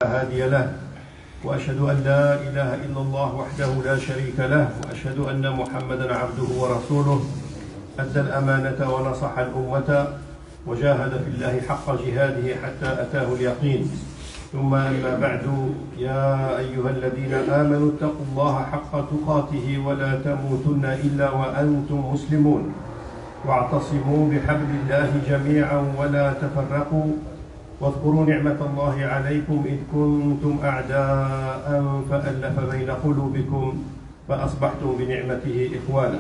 هادي له وأشهد أن لا إله إلا الله وحده لا شريك له وأشهد أن محمدا عبده ورسوله أدى الأمانة ونصح الأمة وجاهد في الله حق جهاده حتى أتاه اليقين ثم أما بعد يا أيها الذين آمنوا اتقوا الله حق تقاته ولا تموتن إلا وأنتم مسلمون واعتصموا بحبل الله جميعا ولا تفرقوا واذكروا نعمة الله عليكم إذ كنتم أعداء فألف بين قلوبكم فأصبحتم بنعمته إخوانا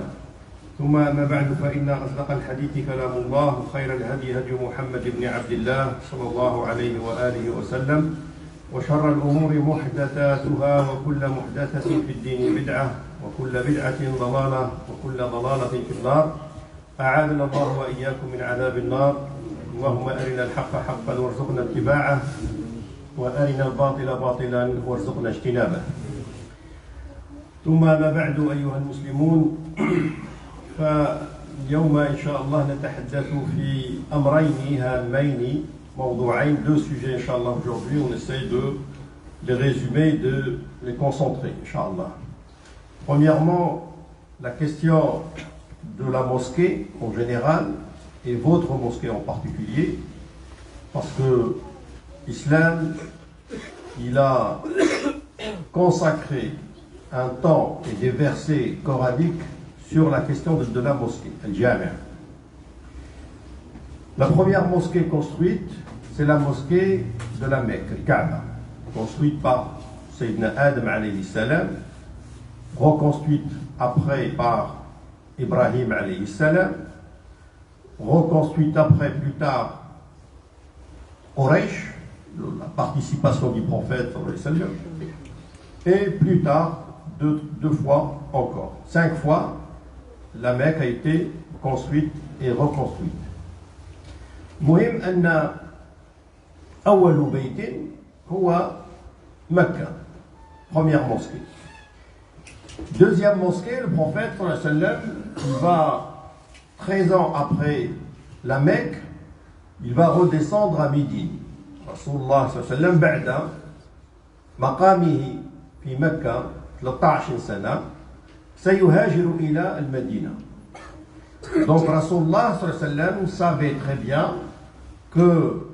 ثم أما بعد فإن أصدق الحديث كلام الله وخير الهدي هدي محمد بن عبد الله صلى الله عليه وآله وسلم وشر الأمور محدثاتها وكل محدثة في الدين بدعة وكل بدعة ضلالة وكل ضلالة في النار أعاذنا الله وإياكم من عذاب النار اللهم أرنا الحق حقا وارزقنا اتباعه وأرنا الباطل باطلا وارزقنا اجتنابه ثم ما بعد أيها المسلمون فاليوم إن شاء الله نتحدث في أمرين هامين موضوعين deux sujets إن شاء الله aujourd'hui on essaye de les résumer et de les concentrer إن شاء الله. Premièrement la question de la mosquée en général et votre mosquée en particulier, parce que l'islam, il a consacré un temps et des versets coraniques sur la question de la mosquée, al-Jami'. La première mosquée construite, c'est la mosquée de la Mecque, le Kaaba, construite par Sayyidina Adam alayhi salam, reconstruite après par Ibrahim alayhi salam, reconstruite après, plus tard, Quraysh, la participation du prophète, et plus tard, deux fois encore. 5 fois, la Mecque a été construite et reconstruite. مهم أن أول بيت هو مكة, première mosquée. Deuxième mosquée, le prophète, il va 13 ans après la Mecque, il va redescendre à Médine. Rasulullah sallallahu alayhi wa sallam, بعد مقامه في مكة 13 سنة سيهاجر إلى المدينة. Donc Rasulullah sallallahu alayhi wa sallam savait très bien que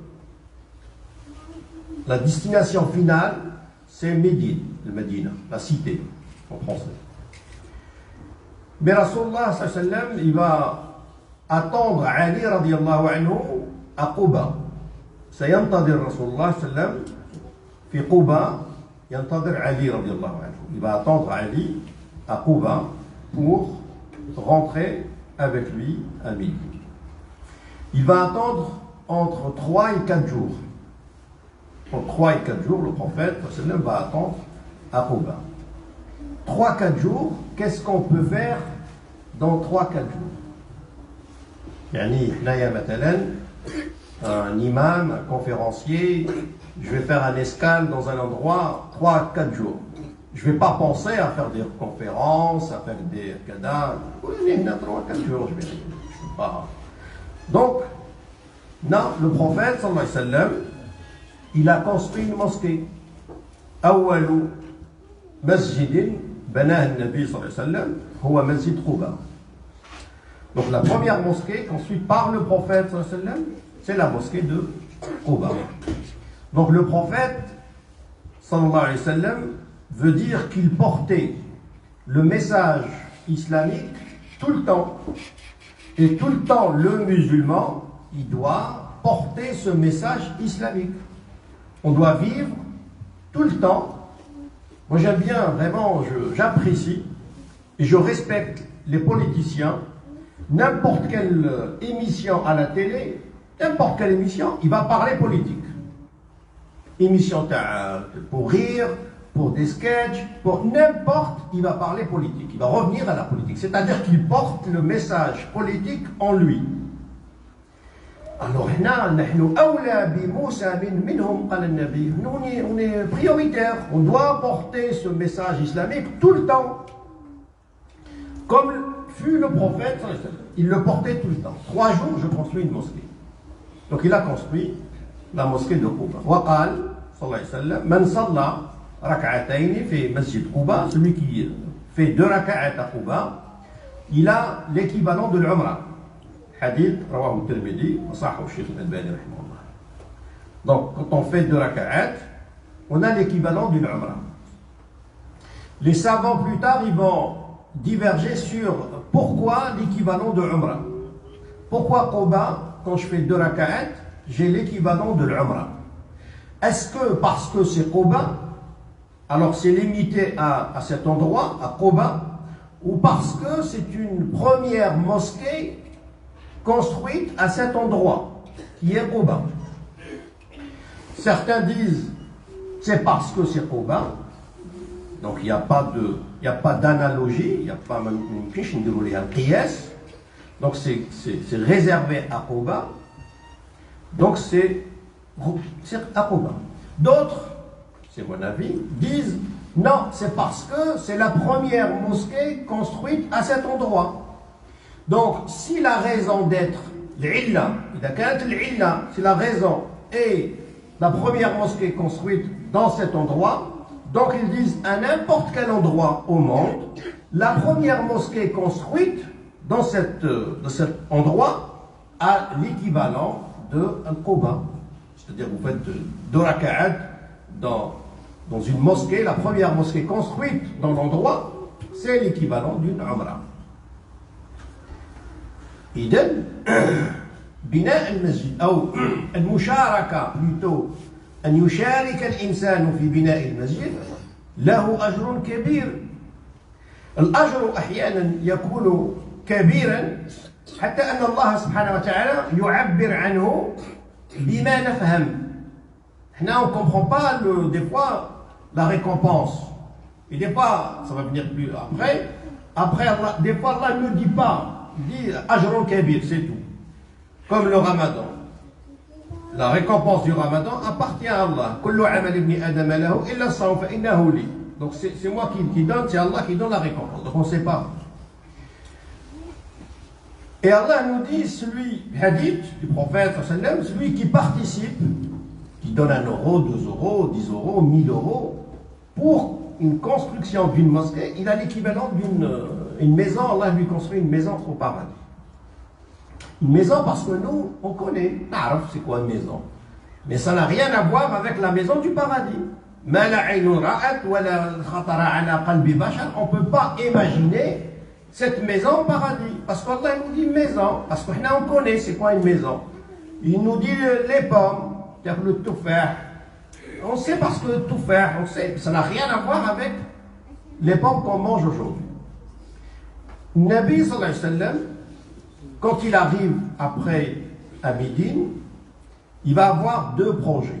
la destination finale c'est Médine, le Médina, la cité en français. Mais Rasulullah sallallahu alayhi wa sallam, il va attendre Ali radiallahu anhu à Quba. سينتظر رسول الله صلى الله عليه وسلم في قباء ينتظر علي رضي الله عنه. Il va attendre Ali à Quba pour rentrer avec lui à Médine. Il va attendre entre 3 et 4 jours. Entre 3 et 4 jours, le prophète sallam va attendre à Quba. 3-4 jours, qu'est-ce qu'on peut faire dans 3-4 jours? يعني حنايا مثلا un imam, un conférencier, je vais faire un escale dans un endroit 3-4 jours. Je ne vais pas penser à faire des conférences, à faire des cadavres. 3-4 jours, je vais pas. Donc, non, le prophète, sallallahu alayhi wa sallam, il a construit une mosquée. أول مسجد بناه النبي صلى الله عليه وسلم هو مسجد قباء. Donc la première mosquée construite par le prophète sallallahu alayhi wa sallam, c'est la mosquée de Quba. Donc le prophète sallallahu alayhi wa sallam veut dire qu'il portait le message islamique tout le temps. Et tout le temps, le musulman, il doit porter ce message islamique. On doit vivre tout le temps. Moi j'aime bien, vraiment, j'apprécie et je respecte les politiciens. N'importe quelle émission à la télé, n'importe quelle émission, il va parler politique. Émission pour rire, pour des sketchs, pour n'importe, il va parler politique. Il va revenir à la politique. C'est-à-dire qu'il porte le message politique en lui. Alors, on est prioritaire. On doit porter ce message islamique tout le temps. Comme fut le prophète, il le portait tout le temps. 3 jours, je construis une mosquée. Donc il a construit la mosquée de Quba. Waqal, sallallahu alayhi wa sallam, Man salla rak'atayn fi masjid Quba, celui qui fait 2 rak'at à Quba, il a l'équivalent de l'Umrah. Hadith, rawahu al-Tirmidhi, wa sahahu Shaykh al-Albani, rahimahullah. Donc, quand on fait 2 rak'at, on a l'équivalent d'une Umrah. Les savants plus tard, ils vont diverger sur pourquoi l'équivalent de Umrah. Pourquoi Quba, quand je fais 2 rak'at, j'ai l'équivalent de l'Umrah? Est-ce que parce que c'est Quba, alors c'est limité à cet endroit, à Quba, ou parce que c'est une première mosquée construite à cet endroit, qui est Quba? Certains disent c'est parce que c'est Quba, donc il n'y a pas d'analogie, il n'y a pas même un qiyas, donc c'est réservé à Quba, donc c'est à Quba. D'autres, c'est mon avis, disent non, c'est parce que c'est la première mosquée construite à cet endroit. Donc, si la raison d'être, l'illa, si la raison est la première mosquée construite dans cet endroit, donc ils disent à n'importe quel endroit au monde, la première mosquée construite dans cet endroit a l'équivalent de un Quba. C'est-à-dire vous faites 2 raka'at dans une mosquée, la première mosquée construite dans l'endroit, c'est l'équivalent d'une Umrah. إذن بناء المسجد أو المشاركة plutôt أن يشارك الإنسان في بناء المسجد له أجر كبير. الأجر أحيانا يكون كبيرا حتى أن الله سبحانه وتعالى يعبر عنه بما نفهم. Maintenant, on ne comprend pas des fois la récompense. Et des fois, ça va venir plus après. Après, Allah, des fois, Allah ne dit pas. Il dit Ajrun Kabir, c'est tout. Comme le Ramadan. La récompense du Ramadan appartient à Allah. Kullu amal ibn Adam lahu illa as-sawm fa innahu li. Donc c'est moi qui donne, c'est Allah qui donne la récompense. Donc on ne sait pas. Et Allah nous dit, celui, hadith du prophète, celui qui participe, qui donne 1 euro, 2 euros, 10 euros, 1000 euros, pour une construction d'une mosquée, il a l'équivalent d'une maison. Allah lui construit une maison au paradis. Une maison parce que nous, on connaît, c'est quoi une maison? Mais ça n'a rien à voir avec la maison du paradis. On ne peut pas imaginer cette maison au paradis. Parce qu'Allah nous dit maison. Parce qu'on connaît c'est quoi une maison. Il nous dit les pommes, le toufar. On sait parce que tout faire, on sait, ça n'a rien à voir avec les pommes qu'on mange aujourd'hui. Nabi sallallahu alayhi wa sallam, quand il arrive après à Médine, il va avoir 2 projets.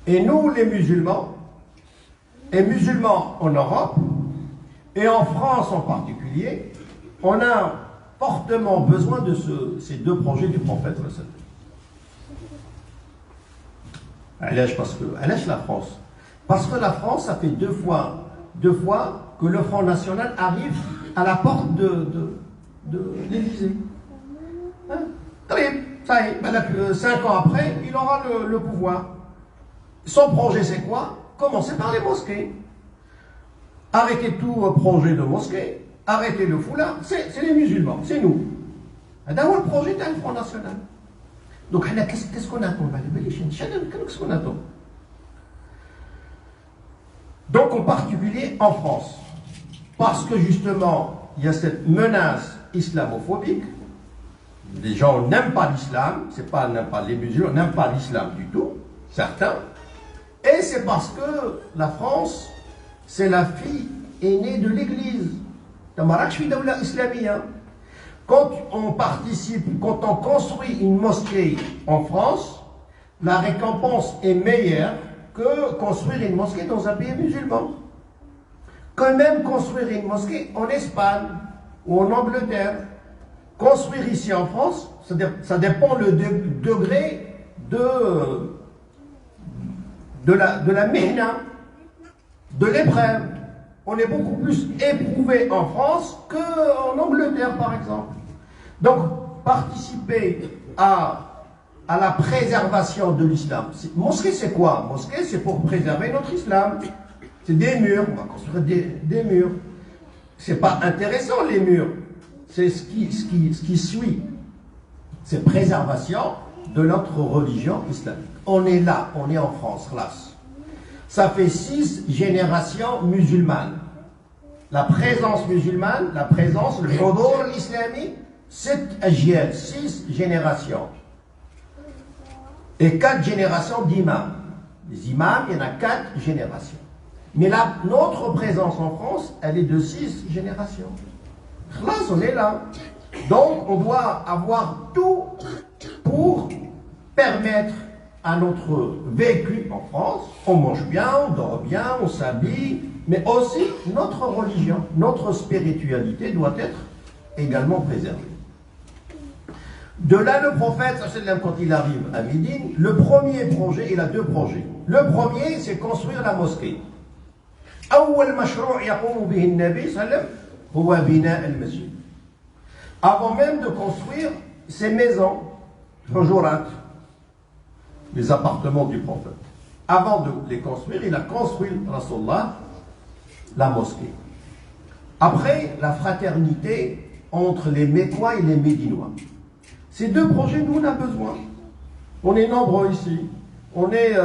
Et nous, les musulmans, et musulmans en Europe, et en France en particulier, on a fortement besoin de ces 2 projets du prophète sallallahu alayhi wa sallam. Parce que la France. Parce que la France, ça fait 2 fois que le Front National arrive à la porte de l'Élysée. Hein? Ça y est, 5 ans après, il aura le pouvoir. Son projet, c'est quoi? Commencer par les mosquées. Arrêtez tout projet de mosquée, arrêtez le foulard, c'est les musulmans, c'est nous. D'abord, le projet est le Front National. Donc, qu'est-ce qu'on attend? Qu'est-ce qu'on attend? Donc, en particulier en France, parce que justement, il y a cette menace islamophobique. Les gens n'aiment pas l'islam, c'est pas n'aiment pas les musulmans, n'aiment pas l'islam du tout, certains. Et c'est parce que la France, c'est la fille aînée de l'Église. Quand on participe, quand on construit une mosquée en France, la récompense est meilleure que construire une mosquée dans un pays musulman. Que même construire une mosquée en Espagne ou en Angleterre. Construire ici en France, ça dépend le degré de la mihna, de l'épreuve. On est beaucoup plus éprouvé en France qu'en Angleterre, par exemple. Donc, participer à à la préservation de l'islam. Mosquée, c'est quoi? Mosquée, c'est pour préserver notre islam. C'est des murs, on va construire des murs. C'est pas intéressant, les murs. C'est ce qui suit. C'est préservation de notre religion islamique. On est là, on est en France, classe. Ça fait 6 générations musulmanes. La présence musulmane, la présence, le hudur islamique, 7 ajyal, 6 générations. Et 4 générations d'imams. Les imams, il y en a 4 générations. Mais notre présence en France, elle est de 6 générations. Là, on est là. Donc, on doit avoir tout pour permettre à notre vécu en France. On mange bien, on dort bien, on s'habille, mais aussi notre religion, notre spiritualité doit être également préservée. De là, le prophète, quand il arrive à Médine, le premier projet, il a 2 projets. Le premier, c'est construire la mosquée. أول مشروع يقوم به النبي صلى الله عليه وسلم هو بناء المسجد. Avant même de construire ces maisons, hujurat, les appartements du prophète. Avant de les construire, il a construit, Rasulullah, la mosquée. Après, la fraternité entre les Mécois et les Médinois. Ces 2 projets, nous, on a besoin. On est nombreux ici. On est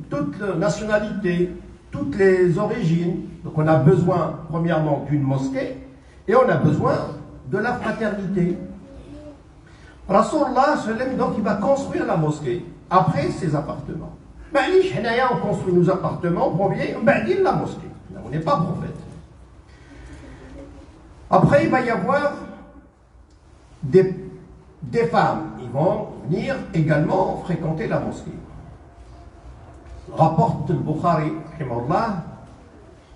toutes les nationalités, toutes les origines. Donc on a besoin, premièrement, d'une mosquée et on a besoin de la fraternité. Rasulullah, donc, il va construire la mosquée après ses appartements. On construit nos appartements, premier, la mosquée. On n'est pas prophète. Après, il va y avoir des femmes. Ils vont venir également fréquenter la mosquée. Rapporte le Bukhari,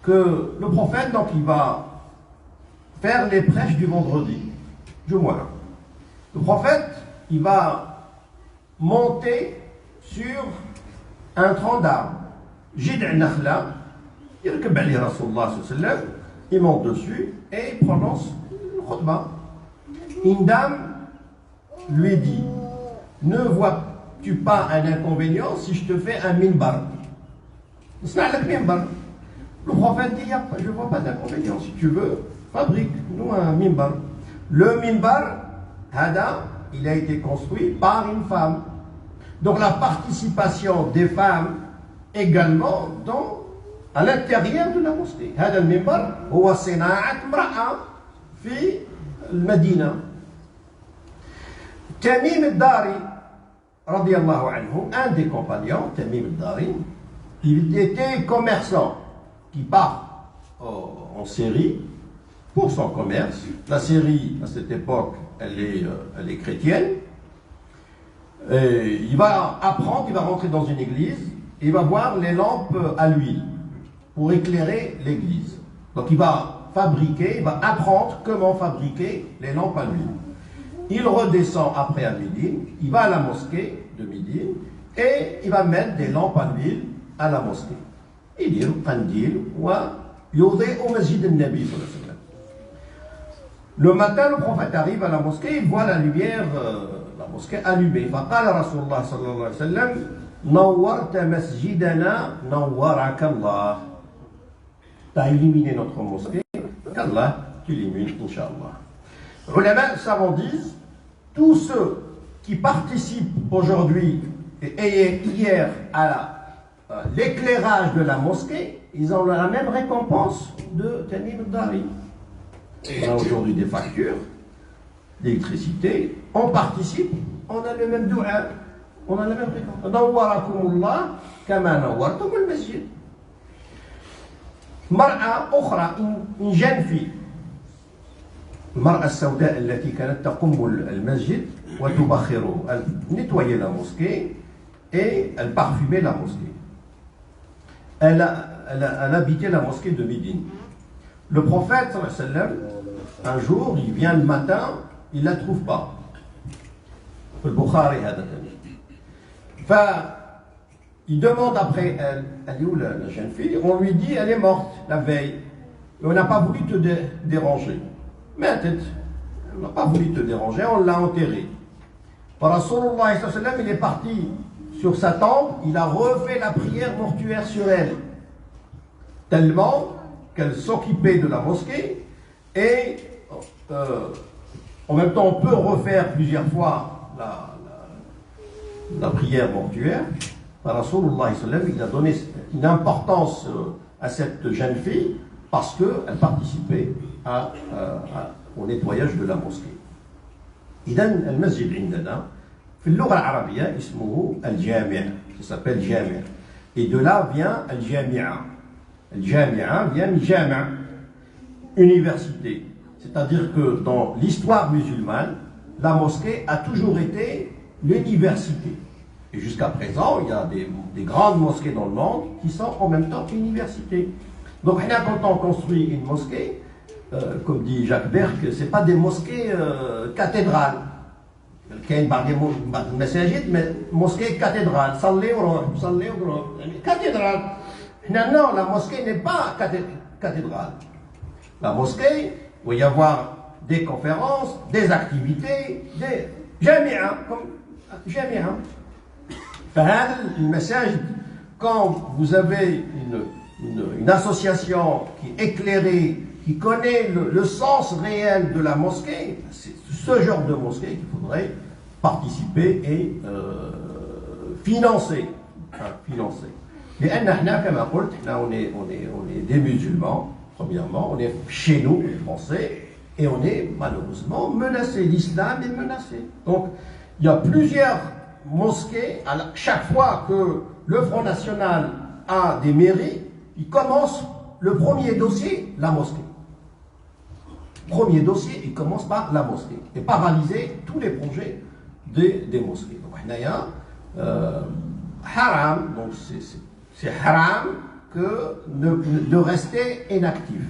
que le prophète, donc, il va faire les prêches du vendredi, du mois. Le prophète, il va monter sur un tronc d'arbre. Jid' nakhla, il monte dessus et il prononce le khutbah. Une dame lui dit: ne vois-tu pas un inconvénient si je te fais un minbar? Le prophète dit: je ne vois pas d'inconvénient. Si tu veux, fabrique-nous un minbar. Le minbar, il a été construit par une femme. Donc la participation des femmes également à l'intérieur de la mosquée. هذا المنبر هو صناعة امرأة في المدينة. Tamim al-Dari, radiallahu anhu, un des compagnons, Tamim al-Dari, il était commerçant qui part en Syrie pour son commerce. La Syrie, à cette époque, elle est chrétienne. Et il va apprendre, il va rentrer dans une église, et il va voir les lampes à l'huile pour éclairer l'église. Donc il va fabriquer, il va apprendre comment fabriquer les lampes à l'huile. Il redescend après à Médine, il va à la mosquée de Médine, et il va mettre des lampes à l'huile à la mosquée. Il dit qandil wa yudhi'u masjid an-nabi sallallahu alayhi wa sallam. Le matin, le prophète arrive à la mosquée, il voit la lumière, la mosquée allumée. فقال رسول الله صلى الله عليه وسلم نورت مسجدنا نورك الله. T'as illuminé notre mosquée, qu'Allah t'illumine, Inch'Allah. Les savants disent, tous ceux qui participent aujourd'hui et hier à l'éclairage de la mosquée, ils ont la même récompense de Tamim al-Dari. On a aujourd'hui des factures d'électricité, on participe, on a le même dua, on a la même récompense. Nawwarakumullah kama nawwartum al-masjid. مرأة أخرى une jeune fille المرأة السوداء التي كانت تقم المسجد وتبخره. Elle nettoyait la mosquée et elle parfumait la mosquée. Elle habitait la mosquée de Médine. Le prophète sallallahu alayhi wa sallam, un jour, il vient le matin, il ne la trouve pas. Le Bukhari هذا il demande après elle est où la jeune fille? On lui dit elle est morte la veille. Et on n'a pas voulu te déranger. Mais on n'a pas voulu te déranger, on l'a enterrée. Rasulullah sallallahu alayhi wa sallam, il est parti sur sa tombe, il a refait la prière mortuaire sur elle, tellement qu'elle s'occupait de la mosquée, et en même temps on peut refaire plusieurs fois la prière mortuaire. Rasulullah sallallahu alayhi wa sallam, il a donné une importance à cette jeune fille parce qu'elle participait au nettoyage de la mosquée. إذن المسجد عندنا في اللغة العربية اسمه الجامع, ça s'appelle جامع, et de là vient الجامعة. الجامعة vient جامع, université. C'est-à-dire que dans l'histoire musulmane, la mosquée a toujours été l'université. Et jusqu'à présent, il y a des grandes mosquées dans le monde qui sont en même temps universités. Donc quand on construit une mosquée, comme dit Jacques Berck, ce n'est pas des mosquées cathédrales. كاين بعض المساجد mosquée cathédrale, صلي وروح صلي وروح, cathédrale. Non, la mosquée n'est pas cathédrale. La mosquée, il va y avoir des conférences, des activités, des جامعة, comme جامعة. فهذا المساجد, quand vous avez une association qui est éclairée, qui connaît le sens réel de la mosquée, c'est ce genre de mosquée qu'il faudrait participer et financer. لأن احنا كما قلت on est des musulmans, premièrement, on est chez nous, les Français, et on est malheureusement menacé. L'islam est menacé. Donc il y a plusieurs mosquées. Chaque fois que le Front National a des mairies, il commence le premier dossier, la mosquée. Premier dossier, il commence par la mosquée et paralyser tous les projets des mosquées. Donc, haram, donc c'est haram que de rester inactif.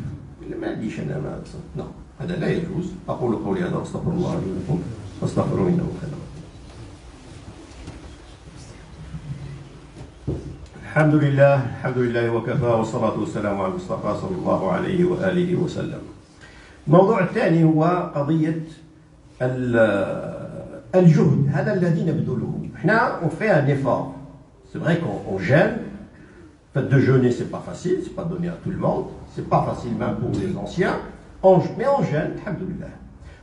Non, هذا لا يجوز. أقول قولي هذا أستغفر الله لي ولكم فاستغفروه إنه كان غفورا. الحمد لله وكفى والصلاة والسلام على المصطفى صلى الله عليه وآله وسلم. الموضوع الثاني هو قضية الجهد, هذا الذي نبذله. احنا on fait un effort. C'est vrai qu'on gêne. Le fait de jeûner, c'est pas facile, c'est pas donné à tout le monde, c'est pas facile même pour les anciens. Mais on jeûne, alhamdoulilah.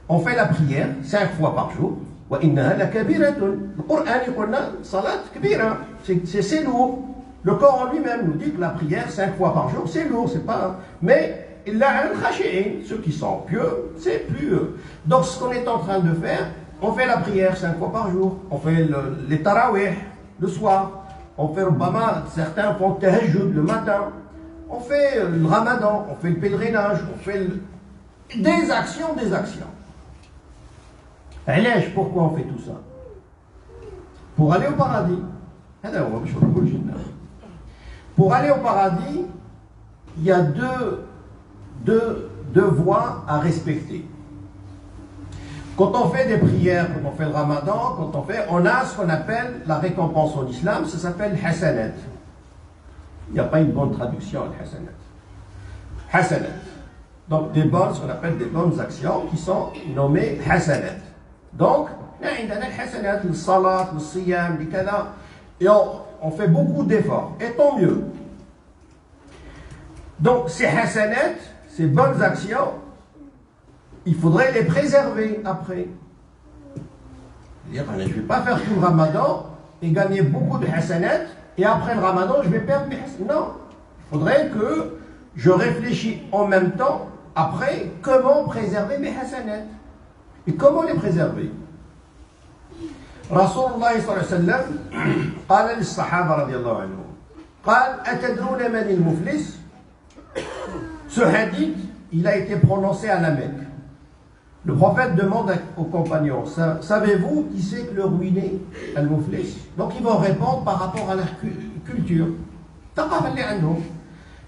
On fait la prière 5 fois par jour. وإنها لكبيرة. القرآن يقولنا صلاة كبيرة. C'est lourd. Le Coran lui-même nous dit que la prière 5 fois par jour, c'est lourd, c'est pas. Mais ceux qui sont pieux, c'est plus. Donc ce qu'on est en train de faire, on fait la prière 5 fois par jour, on fait les tarawih le soir, on fait certains font le tahajjud le matin, on fait le ramadan, on fait le pèlerinage, on fait des actions. Pourquoi on fait tout ça? Pour aller au paradis. Pour aller au paradis, il y a deux voies à respecter. Quand on fait des prières, quand on fait le ramadan, on a ce qu'on appelle la récompense en islam, ça s'appelle hasanat. Il n'y a pas une bonne traduction à hasanat. Donc ce qu'on appelle des bonnes actions qui sont nommées hasanat. Donc, hasanat, le salat, le siyam, le kada, et on fait beaucoup d'efforts, et tant mieux. Donc ces hasanat, ces bonnes actions, il faudrait les préserver après. C'est-à-dire, je ne vais pas faire tout le ramadan et gagner beaucoup de hasanat, et après le ramadan, je vais perdre mes hasanat. Non, il faudrait que je réfléchisse en même temps, après, comment préserver mes hasanat. Et comment les préserver? Rasulullah sallallahu alayhi wa sallam قال للصحابة رضي الله عنهم قال أتدرون من المفلس. Ce hadith, il a été prononcé à la Mecque. Le prophète demande aux compagnons, savez-vous qui c'est que le ruiné, al-muflis? Donc ils vont répondre par rapport à la culture. ثقافة اللي عندهم.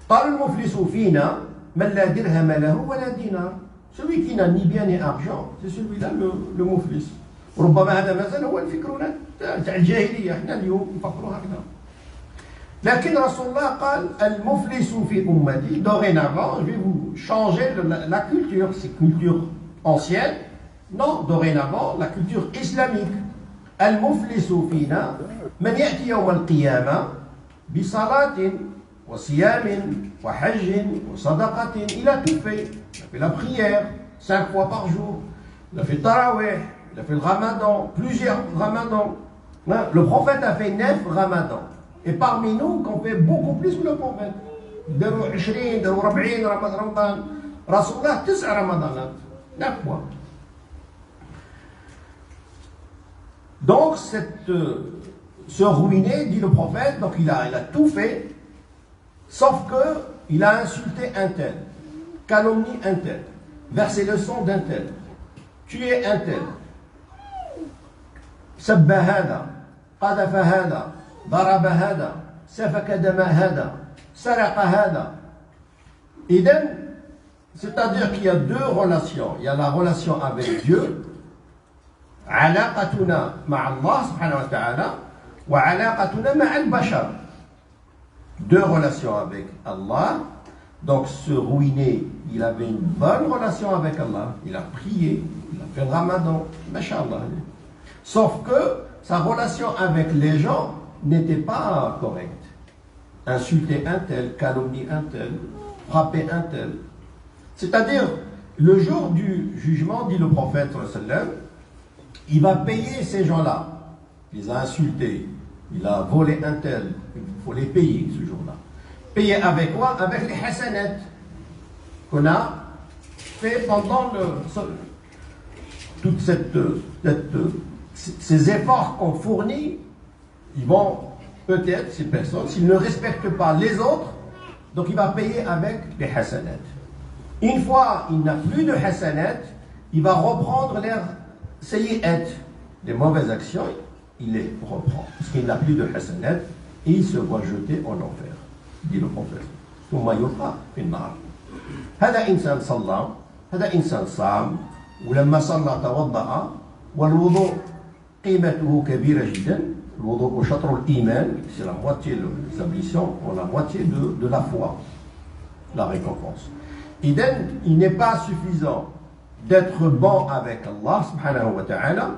قال المفلس فينا من لا درهم له ولا دينار. Celui qui n'a ni bien ni argent, c'est celui-là le muflis. وربما هذا ما زال هو الفكرنا تاع الجاهلية. احنا اليوم نفكروا هكذا. لكن رسول الله قال المفلس في أمتي. Dorénavant, je vais vous changer la culture, c'est culture ancienne. Non, dorénavant, la culture islamique. المفلس فينا من يأتي يوم القيامة بصلاة وصيام وحج وصدقة. Il a tout fait. Il a fait la prière 5 fois par jour. Il a fait le tarawih. Il a fait le ramadan. Plusieurs ramadans. Le prophète a fait 9 ramadans. Et parmi nous, qu'on fait beaucoup plus que le prophète. داروا 20 داروا 40 رمضان. رسول الله 9 رمضانات. 9 fois. Donc, se ruiner, dit le prophète, donc il a tout fait, sauf que il a insulté un tel, calomnie un tel, versé le sang d'un tel, tué un tel, سب هذا, قذف هذا, ضرب هذا, سفك دم هذا, سرق هذا. إذن, c'est-à-dire qu'il y a 2 relations. Il y a la relation avec Dieu, علاقتنا مع الله سبحانه وتعالى وعلاقتنا مع البشر. 2 relations avec Allah. Donc se ruiner, il avait une bonne relation avec Allah, il a prié, il a fait le ramadan, mashallah. Sauf que sa relation avec les gens n'était pas correcte. Insulter un tel, calomnier un tel, frapper un tel. C'est-à-dire, le jour du jugement, dit le prophète sallallahu alayhi wa sallam, il va payer ces gens-là. Il les a insultés, il a volé un tel, il faut les payer ce jour-là. Payer avec quoi? Avec les hasanat qu'on a fait pendant toute ces efforts qu'on fournit. Ils vont peut-être, ces personnes, s'ils ne respectent pas les autres, donc il va payer avec les hasanat. Une fois il n'a plus de hasanat, il va reprendre leurs sayyi'at, les mauvaises actions, il les reprend. Parce qu'il n'a plus de hasanat et il se voit jeter en enfer. dit le prophète. ثم يلقى في النار. هذا إنسان صلى، هذا إنسان صام، ولما صلى توضأ، والوضوء قيمته كبيرة جدا. الوضوء شطر الإيمان، c'est la moitié de l'établissement, la moitié de la foi, la récompense. Idem, il n'est pas suffisant d'être bon avec Allah subhanahu wa ta'ala.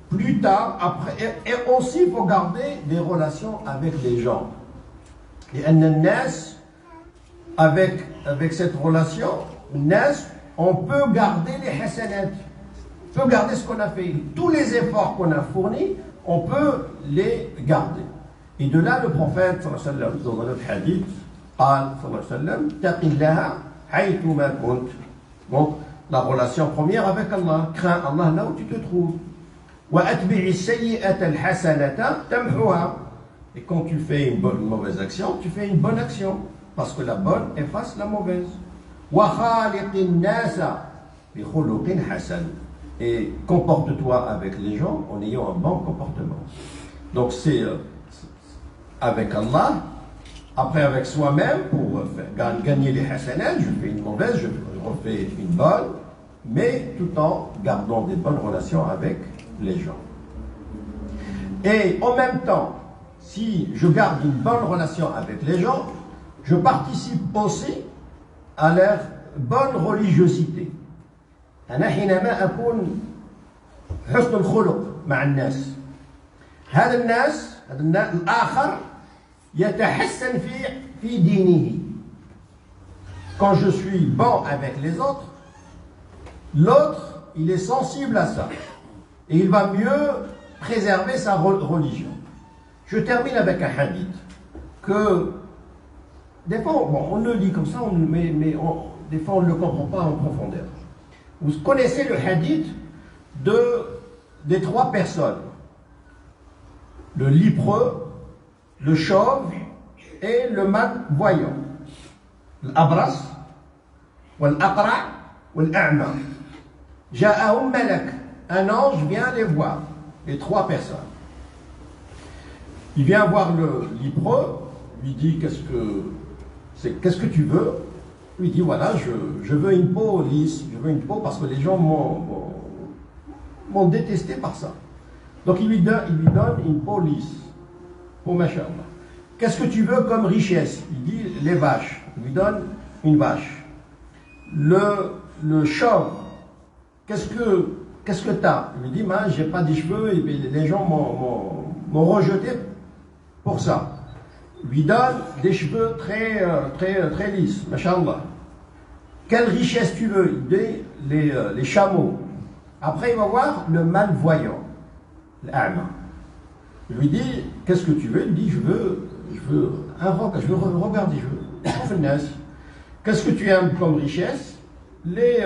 Plus tard, après, et aussi il faut garder des relations avec les gens. Et avec cette relation, on peut garder les hasanat, on peut garder ce qu'on a fait. Tous les efforts qu'on a fournis, on peut les garder. Et de là, le prophète, dans un autre hadith, donc, la relation première avec Allah, crains Allah là où tu te trouves. Et quand tu fais une mauvaise action, tu fais une bonne action. Parce que la bonne efface la mauvaise. Et comporte-toi avec les gens en ayant un bon comportement. Donc c'est avec Allah, après avec soi-même pour gagner les hasanat. Je fais une mauvaise, je refais une bonne, mais tout en gardant des bonnes relations avec les gens. Et en même temps, si je garde une bonne relation avec les gens, je participe aussi à leur bonne religiosité. أنا حينما أكون حسن الخلق مع الناس، هذا الآخر يتحسن في دينه. Quand je suis bon avec les autres, l'autre, il est sensible à ça. Et il va mieux préserver sa religion. Je termine avec un hadith que des fois, bon, on le lit comme ça, mais des fois on ne le comprend pas en profondeur. Vous connaissez le hadith des 3 personnes. Le lépreux, le chauve et le malvoyant. L'abras, l'aqra, l'a'ma. Ja'ahum malak. Un ange vient les voir, les 3 personnes. Il vient voir le lépreux, lui dit qu'est-ce que tu veux? Lui dit voilà, je veux une peau lisse, je veux une peau parce que les gens m'ont détesté par ça. Donc il lui donne une peau lisse, pour machallah. Qu'est-ce que tu veux comme richesse? Il dit les vaches. Il lui donne une vache. Le chauve, qu'est-ce que qu'est-ce que tu as? Il me dit, moi, j'ai pas des cheveux, et les gens m'ont rejeté pour ça. Il lui donne des cheveux très lisses, machallah. Quelle richesse tu veux? Il dit les chameaux. Après, il va voir le malvoyant, l'a'ma. Il lui dit, qu'est-ce que tu veux? Il dit, je veux regarder, je veux. Qu'est-ce que tu aimes comme richesse? Les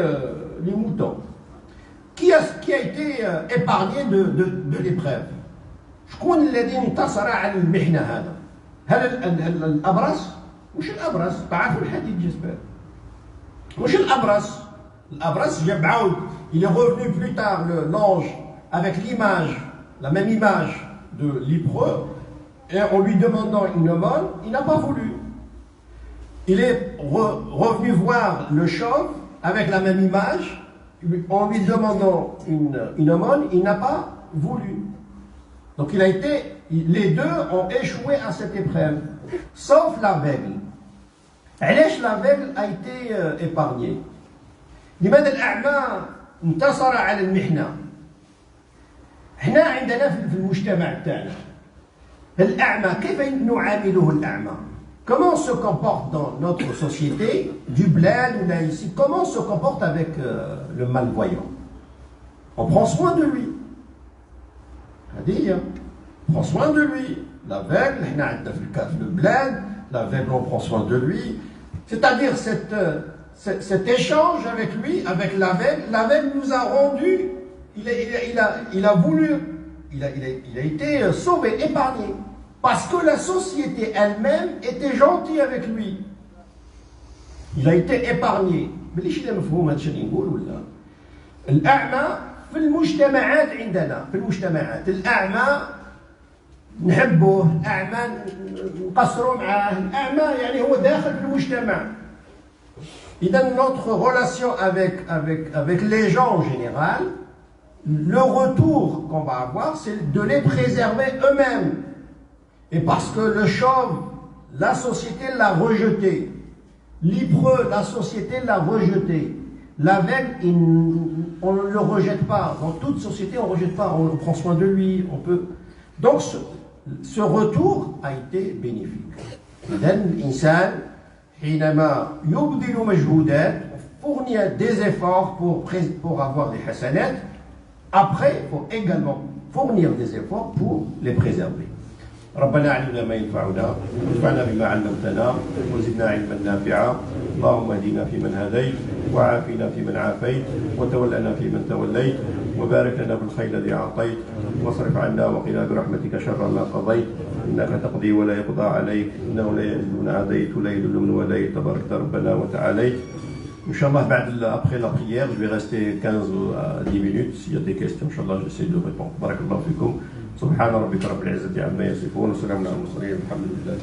moutons. Qui a été épargné de l'épreuve? شكون الذي انتصر على المحنة هذا؟ هل الأبرص؟ مش الأبرص، تعرفوا الحديث جسبان. مش الأبرص. الأبرص جاب il est revenu plus tard l'ange avec l'image, la même image de lépreux, et en lui demandant une aumône, il n'a pas voulu. Il est revenu voir le chauve avec la même image, en lui demandant une aumône, il n'a pas voulu. Donc les deux ont échoué à cette épreuve, sauf l'aveugle. علاش l'aveugle a été épargné؟ لماذا الأعمى انتصر على المحنة؟ احنا عندنا في المجتمع تاعنا الأعمى كيف نعامله الأعمى؟ Comment on se comporte dans notre société, du bled ou là ici, comment on se comporte avec le malvoyant? On prend soin de lui. C'est-à-dire, on prend soin de lui. L'aveugle, le bled, l'aveugle, on prend soin de lui. C'est-à-dire cet échange avec lui, avec l'aveugle nous a rendu, il a voulu, il a été sauvé, épargné. Parce que la société elle-même était gentille avec lui. Il a été épargné. ليش إذا مفهوم هذا الشيء اللي نقول ولا؟ الأعمى في المجتمعات عندنا، في المجتمعات الأعمى نحبوه، الأعمى نقصروا معاه، الأعمى يعني هو داخل في المجتمع. إذا notre relation avec les gens en général, le retour qu'on va avoir, c'est de les préserver eux-mêmes. Et parce que le chauve, la société l'a rejeté. Lépreux, la société l'a rejeté. L'aveugle, on ne le rejette pas. Dans toute société, on ne rejette pas. On prend soin de lui. Donc, ce retour a été bénéfique. L'insan, حينما يبذل مجهودات, fournir des efforts pour avoir des hasanat. Après, il faut également fournir des efforts pour les préserver. ربنا علمنا ما ينفعنا وانفعنا بما علمتنا وزدنا علما نافعا اللهم اهدنا فيمن هديت وعافنا فيمن عافيت وتولنا فيمن توليت وبارك لنا في الخير الذي اعطيت واصرف عنا وقنا برحمتك شر ما قضيت انك تقضي ولا يقضى عليك انه لا يذل من عاديت ولا يذل من وليت تبارك ربنا وتعاليت. Inch'Allah, après la prière, je vais rester 15 à 10 minutes. S'il y a des questions, Inch'Allah, j'essaie de répondre. Barakallahu fikum. سبحان ربك رب العزة عما يصفون وسلام على المرسلين والحمد لله.